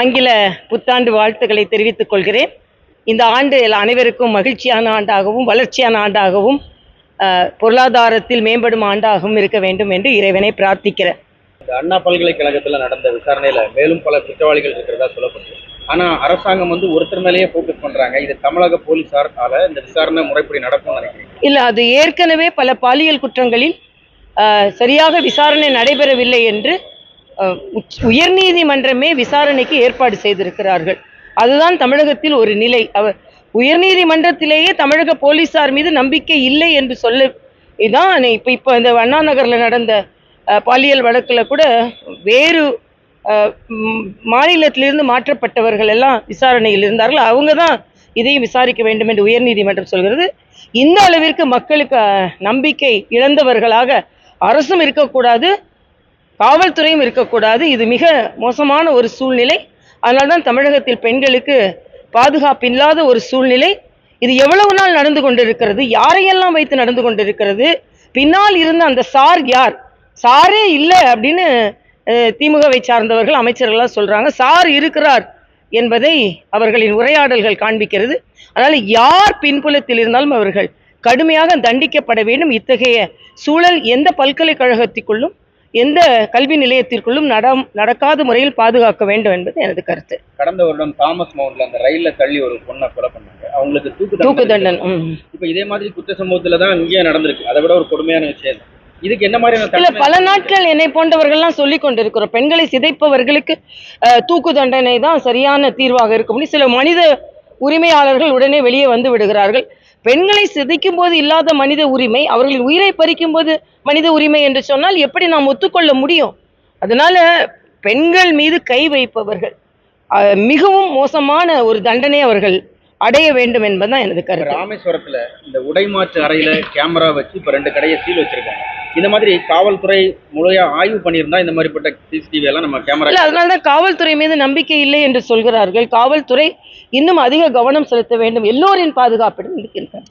ஆங்கில புத்தாண்டு வாழ்த்துக்களை தெரிவித்துக் கொள்கிறேன். இந்த ஆண்டு அனைவருக்கும் மகிழ்ச்சியான ஆண்டாகவும் வளர்ச்சியான ஆண்டாகவும் பொருளாதாரத்தில் மேம்படும் ஆண்டாகவும் இருக்க வேண்டும் என்று இறைவனை பிரார்த்திக்கிறேன். இந்த அண்ணா பல்கலைக்கழகத்தில் நடந்த விசாரணையில மேலும் பல குற்றவாளிகள் இருக்கிறதா சொல்லப்படுது. ஆனா அரசாங்கம் ஒருத்தர் மேலேயே போக்கஸ் பண்றாங்க. இது தமிழக போலீசாரால இந்த விசாரணை முறைப்படி நடக்கும்னு நினைக்கிறேன். இல்ல, அது ஏற்கனவே பல பாலியல் குற்றங்களில் சரியாக விசாரணை நடைபெறவில்லை என்று உயர்நீதிமன்றமே விசாரணைக்கு ஏற்பாடு செய்திருக்கிறார்கள். அதுதான் தமிழகத்தில் ஒரு நிலை. உயர்நீதிமன்றத்திலேயே தமிழக போலீசார் மீது நம்பிக்கை இல்லை என்று சொல்ல இதான் இப்போ இந்த அண்ணா நகரில் நடந்த பாலியல் வழக்கில் கூட வேறு மாநிலத்திலிருந்து மாற்றப்பட்டவர்கள் எல்லாம் விசாரணையில் இருந்தார்கள். அவங்க தான் இதையும் விசாரிக்க வேண்டும் என்று உயர்நீதிமன்றம் சொல்கிறது. இந்த அளவிற்கு மக்களுக்கு நம்பிக்கை இழந்தவர்களாக அரசும் இருக்கக்கூடாது, காவல்துறையும் இருக்கக்கூடாது. இது மிக மோசமான ஒரு சூழ்நிலை. அதனால்தான் தமிழகத்தில் பெண்களுக்கு பாதுகாப்பில்லாத ஒரு சூழ்நிலை. இது எவ்வளவு நாள் நடந்து கொண்டிருக்கிறது, யாரையெல்லாம் வைத்து நடந்து கொண்டிருக்கிறது, பின்னால் இருந்த அந்த சார் யார்? சாரே இல்லை அப்படின்னு திமுகவை சார்ந்தவர்கள் அமைச்சர்கள்லாம் சொல்றாங்க. சார் இருக்கிறார் என்பதை அவர்களின் உரையாடல்கள் காண்பிக்கிறது. அதனால யார் பின்புலத்தில் இருந்தாலும் அவர்கள் கடுமையாக தண்டிக்கப்பட வேண்டும். இத்தகைய சூழல் எந்த பல்கலைக்கழகத்திற்குள்ளும் எந்த கல்வி நிலையத்திற்குள்ளும் நடக்காத முறையில் பாதுகாக்க வேண்டும் என்பது எனது கருத்து. கடந்த வருடம் தாமஸ் மவுண்ட்ல அந்த ரயில்ல தள்ளி ஒரு பொண்ணை கொலை பண்ணாங்க. அவங்களுக்கு தூக்கு தண்டனை. இப்ப இதே மாதிரி குற்ற சம்பவத்துல தான் இங்கேயே நடந்திருக்கு. அதை விட ஒரு கொடுமையான விஷயம். இதுக்கு என்ன மாதிரியான பல நாட்கள் என்னை போன்றவர்கள்லாம் சொல்லிக் கொண்டிருக்கிறோம், பெண்களை சிதைப்பவர்களுக்கு தூக்கு தண்டனை தான் சரியான தீர்வாக இருக்கும். சில மனித உரிமையாளர்கள் உடனே வெளியே வந்து விடுகிறார்கள். பெண்களை சிதைக்கும் போது இல்லாத மனித உரிமை, அவர்களின் உயிரை பறிக்கும் போது மனித உரிமை என்று சொன்னால் எப்படி நாம் ஒத்துக்கொள்ள முடியும்? அதனால பெண்கள் மீது கை வைப்பவர்கள் மிகவும் மோசமான ஒரு தண்டனை அவர்கள் அடைய வேண்டும் என்பதுதான் எனது கருத்து. ராமேஸ்வரத்துல இந்த உடைமாற்று அறையில கேமரா வச்சு இப்ப 2 கடையை சீல் வச்சிருக்காங்க. இந்த மாதிரி காவல்துறை முறையா ஆய்வு பண்ணியிருந்தா இந்த மாதிரிப்பட்ட சிசிடிவி எல்லாம் நம்ம கேமரா. அதனாலதான் காவல்துறை மீது நம்பிக்கை இல்லை என்று சொல்கிறார்கள். காவல்துறை இன்னும் அதிக கவனம் செலுத்த வேண்டும். எல்லோரின் பாதுகாப்பிடம் இருக்கின்றது.